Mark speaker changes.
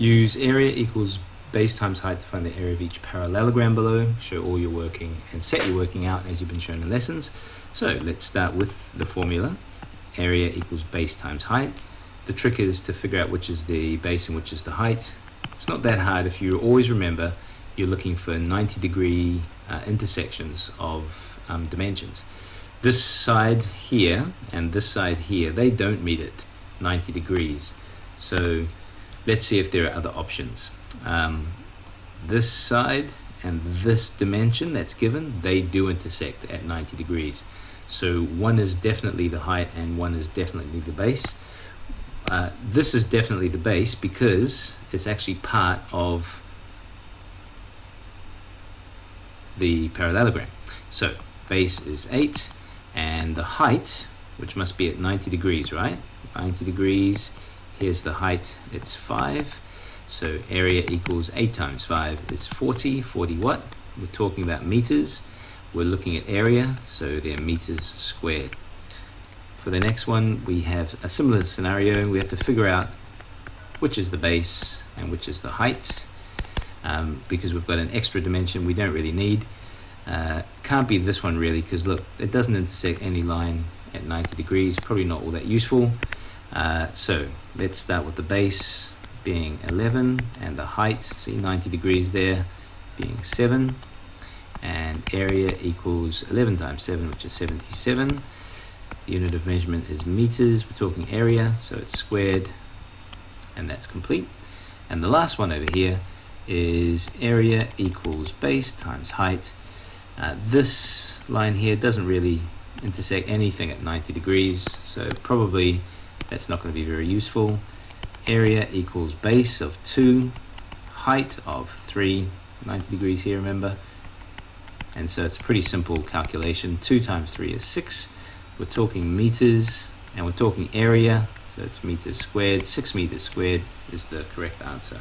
Speaker 1: Use area equals base times height to find the area of each parallelogram below. Show all your working and set your working out as you've been shown in lessons. So let's start with the formula. Area equals base times height. The trick is to figure out which is the base and which is the height. It's not that hard if you always remember you're looking for 90-degree intersections of dimensions. This side here and this side here, they don't meet it 90 degrees. So let's see if there are other options. This side and this dimension that's given, they do intersect at 90 degrees. So one is definitely the height and one is definitely the base. This is definitely the base because it's actually part of the parallelogram. So base is 8 and the height, which must be at 90 degrees, right? 90 degrees, here's the height, it's 5. So area equals 8 times 5 is 40. 40 what? We're talking about meters. We're looking at area, so they're meters squared. For the next one, we have a similar scenario. We have to figure out which is the base and which is the height. Because we've got an extra dimension we don't really need. Can't be this one really, because look, it doesn't intersect any line at 90 degrees, probably not all that useful. So let's start with the base being 11 and the height, see 90 degrees there, being 7, and area equals 11 times 7, which is 77. The unit of measurement is meters. We're talking area, so it's squared, and that's complete. And the last one over here is area equals base times height. This line here doesn't really intersect anything at 90 degrees, so probably that's not going to be very useful. Area equals base of 2, height of 3, 90 degrees here, remember. And so it's a pretty simple calculation. 2 times 3 is 6. We're talking meters, and we're talking area, so it's meters squared. 6 meters squared is the correct answer.